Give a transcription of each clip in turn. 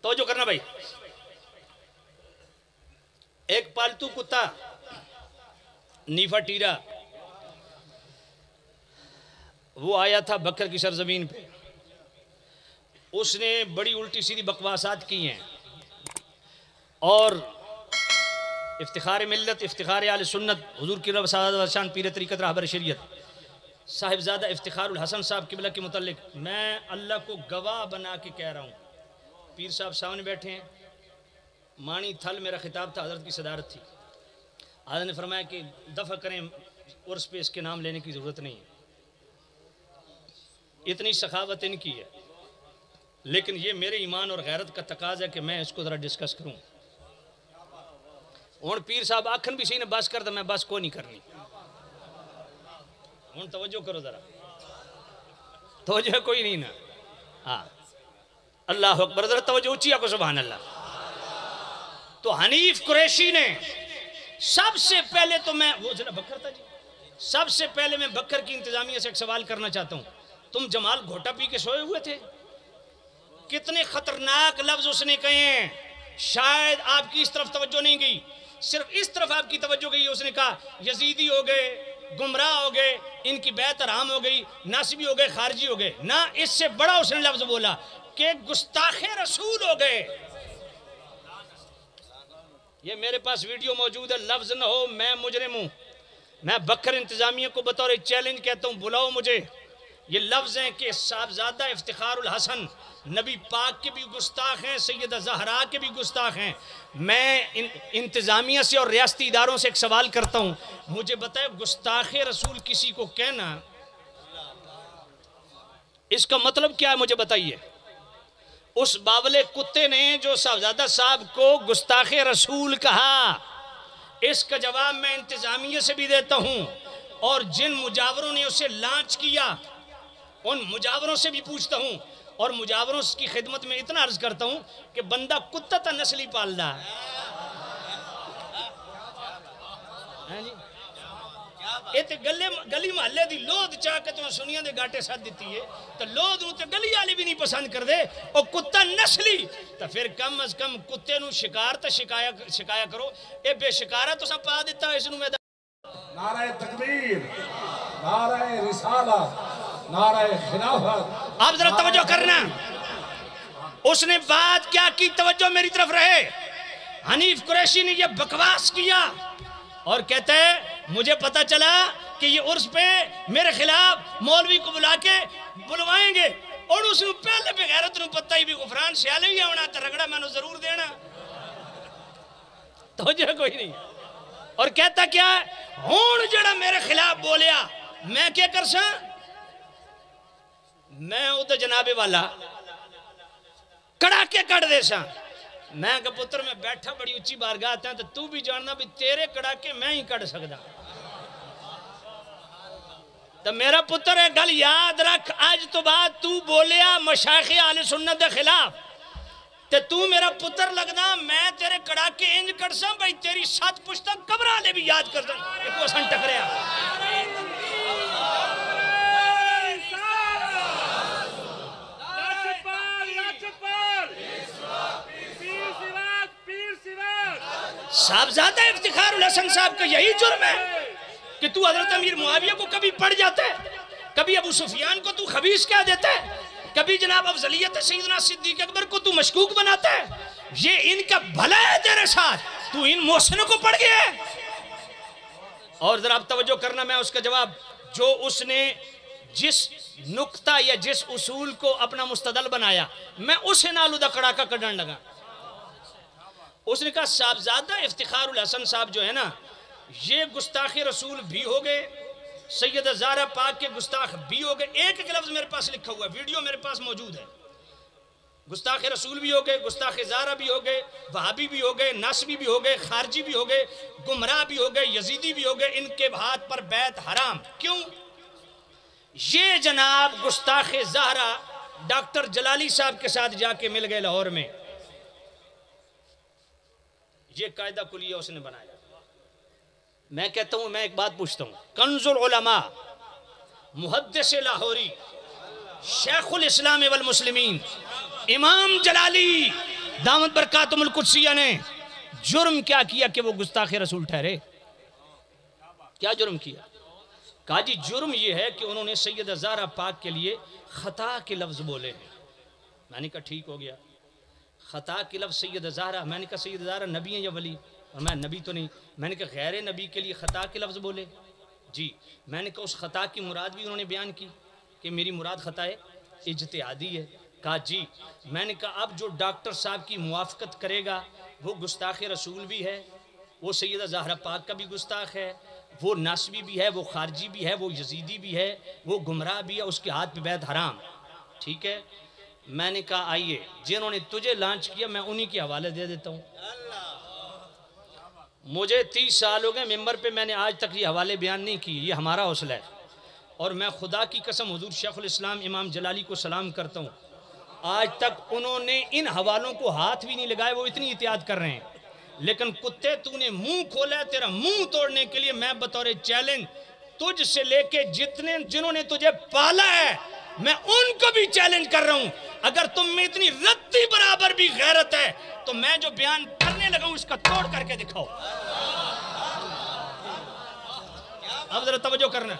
توجہ کرنا بھائی. ایک پالتو کتا نیفا ٹیرا وہ آیا تھا بکر کی سرزمین پہ. اس نے بڑی الٹی سیدھی بکواسات کی ہیں اور افتخار ملت، افتخار اہل سنت، حضور کی رب سعادت شان پیر طریقت رہبر شریعت صاحبزادہ افتخار الحسن صاحب قبلہ کے متعلق میں اللہ کو گواہ بنا کے کہہ رہا ہوں. پیر صاحب سامنے بیٹھے ہیں. مانی تھل میرا خطاب تھا، حضرت کی صدارت تھی. حضرت نے فرمایا کہ دفع کریں، عرس پہ اس کے نام لینے کی ضرورت نہیں ہے. اتنی سخاوت ان کی ہے، لیکن یہ میرے ایمان اور غیرت کا تقاضا ہے کہ میں اس کو ذرا ڈسکس کروں. اور پیر صاحب آکھن بھی سی نے بس کر، تو میں بس کو نہیں کرنی. ہوں توجہ کرو ذرا، توجہ کوئی نہیں نا. ہاں اللہ اکبر، ذرا توجہ اونچی کو سبحان اللہ. تو حنیف قریشی نے سب سے پہلے تو میں وہ ذرا بکر تھا جی، سب سے پہلے میں بکر کی انتظامیہ سے ایک سوال کرنا چاہتا ہوں. تم جمال گھوٹا پی کے سوئے ہوئے تھے؟ کتنے خطرناک لفظ اس نے کہے ہیں. شاید آپ کی اس طرف توجہ نہیں گئی، صرف اس طرف آپ کی توجہ گئی. اس نے کہا یزیدی ہو گئے، گمراہ ہو گئے، ان کی بیعت حرام ہو گئی، ناصبی ہو گئے، خارجی ہو گئے. نہ اس سے بڑا اس نے لفظ بولا کہ گستاخ رسول ہو گئے. یہ میرے پاس ویڈیو موجود ہے. لفظ نہ ہو میں مجرم ہوں. میں بکر انتظامیہ کو بطور چیلنج کہتا ہوں، بلاؤ مجھے. یہ لفظ ہیں کہ صاحبزادہ افتخار الحسن نبی پاک کے بھی گستاخ ہیں، سیدہ زہرا کے بھی گستاخ ہیں. میں انتظامیہ سے اور ریاستی اداروں سے ایک سوال کرتا ہوں، مجھے بتائے گستاخ رسول کسی کو کہنا اس کا مطلب کیا ہے؟ مجھے بتائیے. اس باولے کتے نے جو صاحبزادہ صاحب کو گستاخ رسول کہا، اس کا جواب میں انتظامیہ سے بھی دیتا ہوں، اور جن مجاوروں نے اسے لانچ کیا ان مجاوروں سے بھی پوچھتا ہوں. اور مجاوروں کی خدمت میں اتنا عرض کرتا ہوں کہ بندہ کتا تا نسلی پال رہا ہے. گلی محلے دی لود چاہ کے تو سنیاں دے گاٹے ساتھ دیتی ہے، تو لود نو تے گلی والی بھی نہیں پسند کر دے، اور کتا نسلی تو پھر کم از کم کتے نو شکار تا شکایا کرو. اے بے شکارہ تو سب پا دیتا ہے اس نو میدان. نعرہ تکبیر، نعرہ رسالہ، نعرہ خلافت. آپ ذرا توجہ کرنا. اس نے بات کیا کی؟ توجہ میری طرف رہے. حنیف قریشی نے یہ بکواس کیا اور کہتا ہے مجھے پتا چلا کہ یہ عرس پہ میرے خلاف مولوی کو بلا کے بلوائیں گے، اور اس نے پہلے بغیرت نے پتہ ہی بھی غفران سیالے ہی ہونا تا رگڑا میں نے ضرور دینا. توجہ کوئی نہیں. اور کہتا کیا ہے؟ ہون جڑا میرے خلاف بولیا میں کیا کر سا؟ میں ادھر جناب والا کڑا کے کڑ دے سا. میں کہ پتر میں بیٹھا بڑی اچھی بارگاہ آتا ہے، تو بھی جاننا بھی تیرے کڑا کے میں ہی کڑ سکتا. تو میرا پتر ہے گل یاد رکھ، آج تو بعد تو بولیا مشایخ اہل سنت دے خلاف تے تو میرا پتر لگنا، میں تیرے کڑا کے انج کر سا بھائی تیری سات پشتہ قبرہ لے بھی یاد کر سا. ایک وہ سن ٹکریا. صاحبزادہ افتخار الحسن صاحب کا یہی جرم ہے کہ تو حضرت امیر معاویہ کو کبھی پڑھ جاتا ہے، کبھی ابو سفیان کو تو خبیث کہہ دیتا ہے، کبھی جناب افضلیت سیدنا صدیق اکبر کو تو مشکوک بناتا ہے. یہ ان کا بھلا ہے تیرے ساتھ، تو ان محسنوں کو پڑھ گیا ہے. اور ذرا آپ توجہ کرنا، میں اس کا جواب جو اس نے جس نقطہ یا جس اصول کو اپنا مستدل بنایا میں اسے نالو دا کڑاکا کڑن لگا. اس نے کہا صاحبزادہ افتخار الحسن صاحب جو ہے نا یہ گستاخ رسول بھی ہو گئے، سیدہ زہرا پاک کے گستاخ بھی ہو گئے. ایک ایک لفظ میرے پاس لکھا ہوا ہے، ویڈیو میرے پاس موجود ہے. گستاخ رسول بھی ہو گئے، گستاخ زہرا بھی ہو گئے، وہابی بھی ہو گئے، ناصبی بھی ہو گئے، خارجی بھی ہو گئے، گمراہ بھی ہو گئے، یزیدی بھی ہو گئے. ان کے ہاتھ پر بیعت حرام. کیوں؟ یہ جناب گستاخ زہرا ڈاکٹر جلالی صاحب کے ساتھ جا کے مل گئے لاہور میں. یہ قاعدہ کلیہ اس نے بنایا. میں کہتا ہوں، میں ایک بات پوچھتا ہوں، کنز العلماء محدث لاہوری شیخ الاسلام والمسلمین امام جلالی دامت برکاتہم القدسیہ نے جرم کیا کیا کہ وہ گستاخ رسول ٹھہرے؟ کیا جرم کیا؟ کہا جی جرم یہ ہے کہ انہوں نے سیدہ زہرا پاک کے لیے خطا کے لفظ بولے ہیں۔ میں نے کہا ٹھیک ہو گیا، خطا کے لفظ سیدہ زہرا، میں نے کہا سیدہ زہرا نبی ہیں یا ولی؟ اور میں نبی تو نہیں، میں نے کہا غیر نبی کے لیے خطا کے لفظ بولے؟ جی۔ میں نے کہا اس خطا کی مراد بھی انہوں نے بیان کی کہ میری مراد خطا اجتہادی ہے؟ کہا جی۔ میں نے کہا اب جو ڈاکٹر صاحب کی موافقت کرے گا وہ گستاخ رسول بھی ہے، وہ سیدہ زہرا پاک کا بھی گستاخ ہے، وہ ناسبی بھی ہے، وہ خارجی بھی ہے، وہ یزیدی بھی ہے، وہ گمراہ بھی ہے، اس کے ہاتھ پہ بیعت حرام، ٹھیک ہے؟ میں نے کہا آئیے جنہوں نے تجھے لانچ کیا میں انہی کے حوالے دے دیتا ہوں۔ مجھے 30 سال ہو گئے ممبر پہ، میں نے آج تک یہ حوالے بیان نہیں کی، یہ ہمارا حوصلہ ہے، اور میں خدا کی قسم حضور شیخ الاسلام امام جلالی کو سلام کرتا ہوں، آج تک انہوں نے ان حوالوں کو ہاتھ بھی نہیں لگائے، وہ اتنی احتیاط کر رہے ہیں۔ لیکن کتے تو نے منہ کھولا ہے، تیرا منہ توڑنے کے لیے میں بطور چیلنج تجھ سے لے کے جنہوں نے تجھے پالا ہے میں ان کو بھی چیلنج کر رہا ہوں، اگر تم میں اتنی رتی برابر بھی غیرت ہے تو میں جو بیان کرنے لگا ہوں اس کا توڑ کر کے دکھاؤ۔ اب ذرا توجہ کرنا،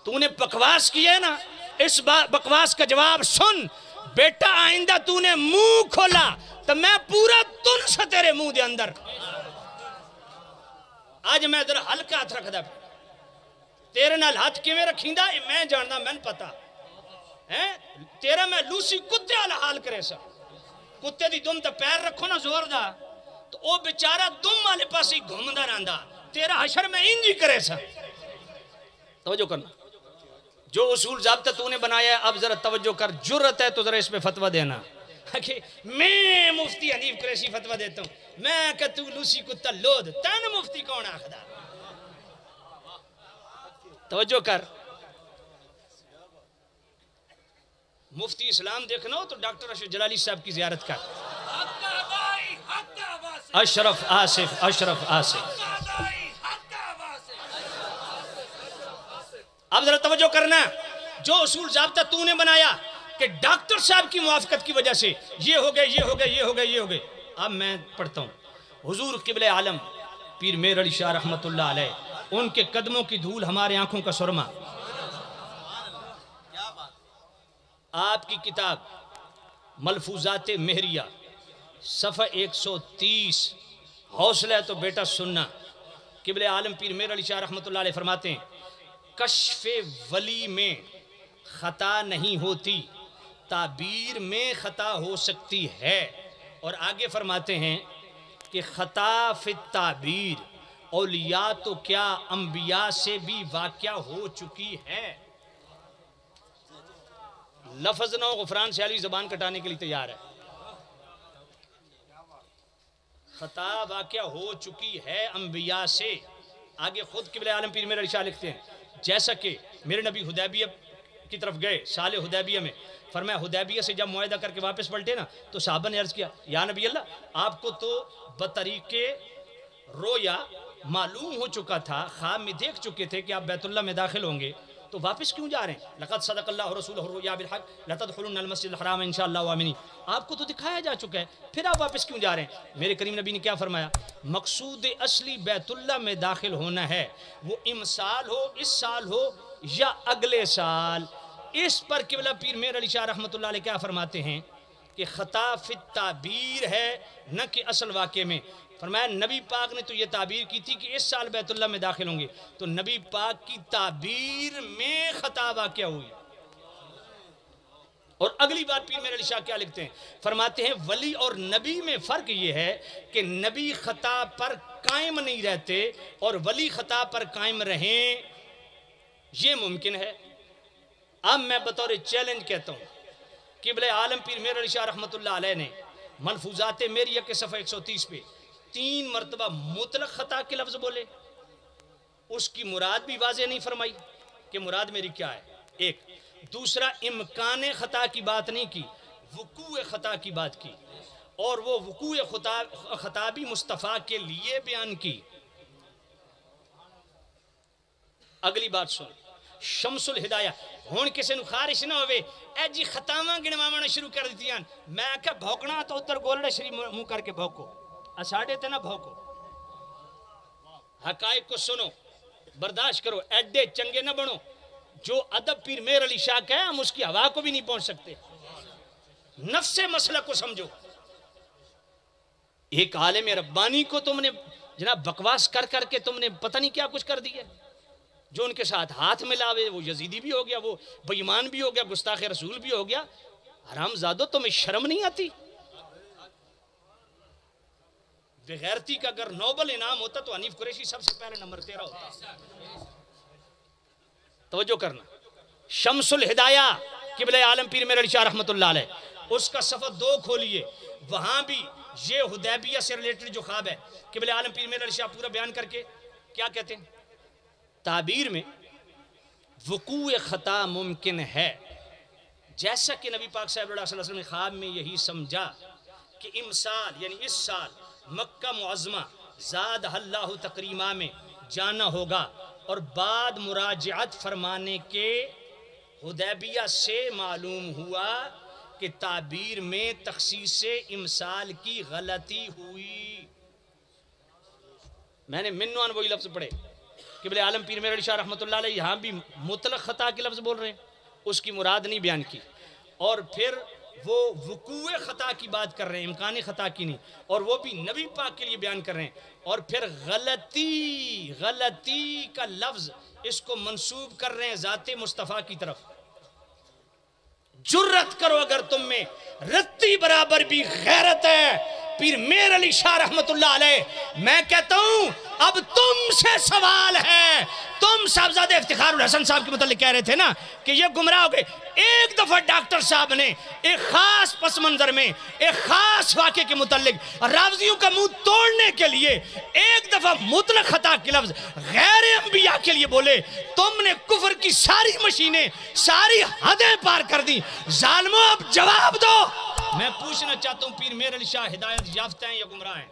تو نے بکواس کی ہے نا، اس بکواس کا جواب سن بیٹا، آئندہ تو نے منہ کھولا تو میں پورا تن سا تیرے منہ دے اندر، آج میں ذرا ہلکا ہاتھ رکھ دا تیرے نال ہاتھ کیویں رکھیں دا میں جاننا، میں پتا تیرا میں لوسی کتے والا حال کرے سا، کتے دی دم تے پیر رکھو نا زور دا تو او بیچارہ دم والے پاس ہی گھومدا رہندا، تیرا حشر میں انجی کرے سا۔ توجہ کرنا، جو اصول ضابطہ تو نے بنایا ہے اب ذرا توجہ کر، جرت ہے تو ذرا اس پہ فتوہ دینا کہ میں مفتی حنیف قریشی فتوہ دیتا ہوں، میں کہ تو لوسی کتا لود، تین مفتی کون آخدا؟ توجہ کر، مفتی اسلام دیکھنا ہو تو ڈاکٹر اشرف جلالی صاحب کی زیارت کر، اشرف آصف، اشرف آصف۔ اب ذرا توجہ کرنا، جو اصول ضابطہ تو نے بنایا کہ ڈاکٹر صاحب کی موافقت کی وجہ سے یہ ہو گئے، یہ ہو گئے، یہ ہو گئے، یہ ہو گئے، اب میں پڑھتا ہوں۔ حضور قبلہ عالم پیر میر علی شاہ رحمت اللہ علیہ، ان کے قدموں کی دھول ہمارے آنکھوں کا سرما، آپ کی کتاب ملفوظات مہریہ صفحہ 130، حوصلہ ہے تو بیٹا سننا، قبلہ عالم پیر میر علی شاہ رحمت اللہ علیہ فرماتے ہیں کشف ولی میں خطا نہیں ہوتی، تعبیر میں خطا ہو سکتی ہے، اور آگے فرماتے ہیں کہ خطا فی التعبیر اولیاء تو کیا انبیاء سے بھی واقع ہو چکی ہے۔ لفظ نو غفران سے علی زبان کٹانے کے لیے تیار ہے، خطا واقع ہو چکی ہے انبیاء سے۔ آگے خود قبلہ عالم پیر میر علی شاہ لکھتے ہیں جیسا کہ میرے نبی حدیبیہ کی طرف گئے سال حدیبیہ میں، فرمایا حدیبیہ سے جب معاہدہ کر کے واپس پلٹے نا تو صحابہ نے عرض کیا یا نبی اللہ آپ کو تو بطریق رویا معلوم ہو چکا تھا، خواب میں دیکھ چکے تھے کہ آپ بیت اللہ میں داخل ہوں گے، تو واپس کیوں جا رہے ہیں؟ لقد صدق اللہ رسولہ الرؤیا بالحق لتدخلن المسجد الحرام انشاءاللہ آمنین، آپ کو تو دکھایا جا چکا ہے، پھر آپ واپس کیوں جا رہے ہیں؟ میرے کریم نبی نے کیا فرمایا؟ مقصود اصلی بیت اللہ میں داخل ہونا ہے، وہ امسال ہو، اس سال ہو یا اگلے سال۔ اس پر قبلہ پیر میر علی شاہ رحمت اللہ علیہ کیا فرماتے ہیں کہ خطا فی التعبیر ہے نہ کہ اصل واقعے میں۔ فرمایا نبی پاک نے تو یہ تعبیر کی تھی کہ اس سال بیت اللہ میں داخل ہوں گے، تو نبی پاک کی تعبیر میں خطا واقع ہوئی۔ اور اگلی بات پیر میر علی شاہ کیا لکھتے ہیں؟ فرماتے ہیں ولی اور نبی میں فرق یہ ہے کہ نبی خطا پر قائم نہیں رہتے اور ولی خطا پر قائم رہیں، یہ ممکن ہے۔ اب میں بطور چیلنج کہتا ہوں قبلہ عالم پیر میر علی شاہ رحمت اللہ علیہ نے ملفوظات میریہ کے صفحہ 130 پہ 3 مرتبہ مطلق خطا کے لفظ بولے، اس کی مراد بھی واضح نہیں فرمائی کہ مراد میری کیا ہے، ایک۔ دوسرا امکان خطا کی بات نہیں کی، وقوع خطا کی بات کی، اور وہ وقوع خطا بھی مصطفیٰ کے لیے بیان کی۔ اگلی بات سن، شمس الہدایہ ہون کسے نو خارش نہ ہوئے اے جی خطاواں گنواواں شروع کر دیتیاں میں کہ بھوکنا تو اتر گولڑے شری منہ کر کے بھوکو اساڑے تے نہ بھوکو حقائق کو سنو برداشت کرو ایڈے چنگے نہ بنو جو ادب پیر میر علی شاہ کا ہے ہم اس کی ہوا کو بھی نہیں پہنچ سکتے نفس مسئلہ کو سمجھو ایک عالم ربانی کو تم نے جناب بکواس کر کر کے تم نے پتہ نہیں کیا کچھ کر دیا جو ان کے ساتھ ہاتھ ملاوے وہ یزیدی بھی ہو گیا وہ بے ایمان بھی ہو گیا گستاخ رسول بھی ہو گیا حرام زادو تمہیں شرم نہیں آتی بغیرتی کا اگر نوبل انعام ہوتا تو حنیف قریشی سب سے پہلے نمبر 13 ہوتا توجہ کرنا شمس الہدایہ قبلہ عالم پیر میر علی شاہ رحمت اللہ علیہ اس کا صفحہ 2 کھولیے وہاں بھی یہ حدیبیہ سے ریلیٹڈ جو خواب ہے قبلہ عالم پیر میر علی شاہ پورا بیان کر کے کیا کہتے ہیں تعبیر میں وقوع خطا ممکن ہے جیسا کہ نبی پاک صلی اللہ علیہ وسلم نے خواب میں یہی سمجھا کہ امسال یعنی اس سال مکہ معظمہ زاد اللہ تکریمہ میں جانا ہوگا اور بعد مراجعت فرمانے کے حدیبیہ سے معلوم ہوا کہ تعبیر میں تخصیص امسال کی غلطی ہوئی میں نے منوان وہی لفظ پڑھے قبلہ عالم پیر میر علی شاہ رحمت اللہ علیہ یہاں بھی مطلق خطا کے لفظ بول رہے ہیں اس کی مراد نہیں بیان کی اور پھر وہ وقوع خطا کی بات کر رہے ہیں امکان خطا کی نہیں اور وہ بھی نبی پاک کے لیے بیان کر رہے ہیں اور پھر غلطی کا لفظ اس کو منسوب کر رہے ہیں ذات مصطفیٰ کی طرف جرت کرو اگر تم میں رتی برابر بھی غیرت ہے پیر میر علی شاہ رحمت اللہ علیہ میں کہتا ہوں اب تم سے سوال ہے تم صاحبزادہ افتخار الحسن صاحب کے متعلق کہہ رہے تھے نا کہ یہ گمراہ ہو گئے ایک دفعہ ڈاکٹر صاحب نے ایک خاص پس منظر میں ایک خاص واقعے کے متعلق رافضیوں کا منہ توڑنے کے لیے ایک دفعہ مطلق خطا کے لفظ غیر انبیاء کے لیے بولے تم نے کفر کی ساری مشینیں ساری حدیں پار کر دی ظالموں اب جواب دو میں پوچھنا چاہتا ہوں پیر میر علی شاہ ہدایت یافتہ ہیں یا گمراہ ہیں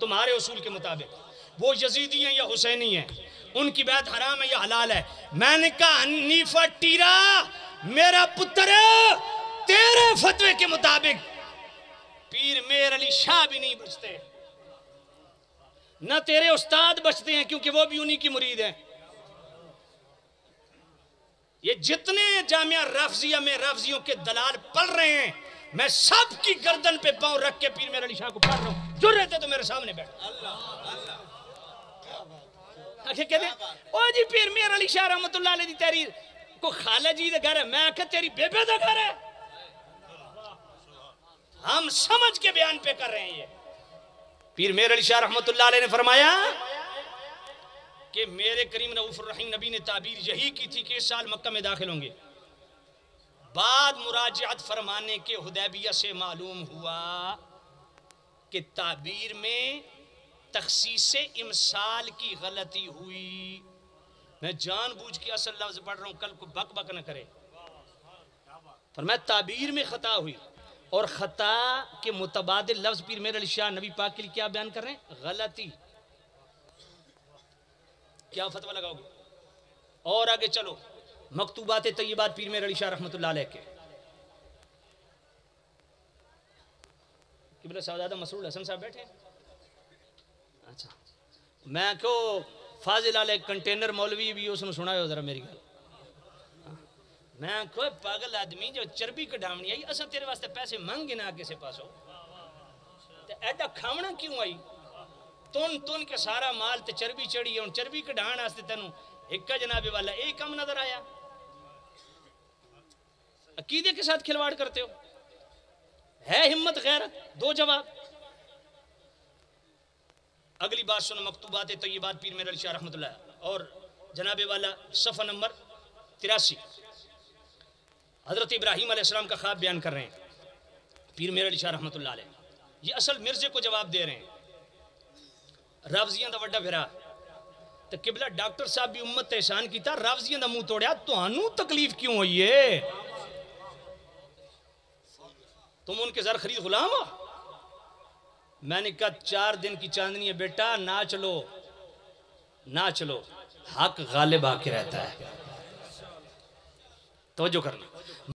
تمہارے اصول کے مطابق وہ یزیدی ہیں یا حسینی ہیں ان کی بیعت حرام ہے یا حلال ہے میں نے کہا حنیفہ ٹیرا میرا پتر تیرے فتوے کے مطابق پیر میر علی شاہ بھی نہیں بچتے نہ تیرے استاد بچتے ہیں کیونکہ وہ بھی انہی کی مرید ہیں یہ جتنے جامعہ رافضیہ میں رافضیوں کے دلال پڑھ رہے ہیں میں سب کی گردن پہ پاؤں رکھ کے پیر میر علی شاہ کو پڑھ رہا ہوں جو رہتے تو میرے سامنے بیٹھ کہتے ہیں او جی پیر میر علی شاہ رحمت اللہ علیہ دی تحریر کو خالہ جی دے گھر ہے میں کہا تیری بیبے دے گھر ہے ہم سمجھ کے بیان پہ کر رہے ہیں یہ پیر میر علی شاہ رحمت اللہ علیہ نے فرمایا کہ میرے کریم رؤوف الرحیم نبی نے تعبیر یہی کی تھی کہ اس سال مکہ میں داخل ہوں گے بعد مراجعت فرمانے کے حدیبیہ سے معلوم ہوا کہ تعبیر میں تخصیص امسال کی غلطی ہوئی میں جان بوجھ کے اصل لفظ پڑھ رہا ہوں کل کو بک بک نہ کرے فرمایا تعبیر میں خطا ہوئی اور خطا کے متبادل لفظ پیر میر علی شاہ نبی پاک کے لیے کیا بیان کر رہے ہیں غلطی کیا فتویٰ لگاؤ گے اور آگے چلو مکتوبات طیبات پیر میر علی شاہ رحمت اللہ علیہ کے قبلہ صاحبزادہ مسرور حسن صاحب بیٹھے اچھا میں کہو فاضل علیہ کنٹینر مولوی بھی اس نے سنا ہے ذرا میری گل میں کہو پاگل آدمی جو چربی کڈھامنی آئی اصلا تیرے واسطے پیسے مانگے نہ آگے سے پاسو ایڈا کھاونا کیوں آئی تن کے سارا مال تے چربی چڑھی ہے ان چربی کڈھان واسطے تینوں ایک جناب والا ایک کم نظر آیا عقیدے کے ساتھ کھلواڑ کرتے ہو ہے ہمت غیرت دو جواب اگلی بات سنو مکتوبات طیبات پیر میر علی شاہ رحمت اللہ اور جناب والا صفحہ نمبر 83 حضرت ابراہیم علیہ السلام کا خواب بیان کر رہے ہیں پیر میر علی شاہ رحمت اللہ علیہ یہ اصل مرزے کو جواب دے رہے ہیں رافضیاں دا وڈا بھرا تو قبلہ ڈاکٹر صاحب بھی امت احسان کیتا رافضیاں دا منہ توڑیا تو انو تکلیف کیوں ہوئی ہے تم ان کے زر خرید غلام ہو میں نے کہا 4 دن کی چاندنی ہے بیٹا نہ چلو حق غالب آ کے رہتا ہے توجہ کرنا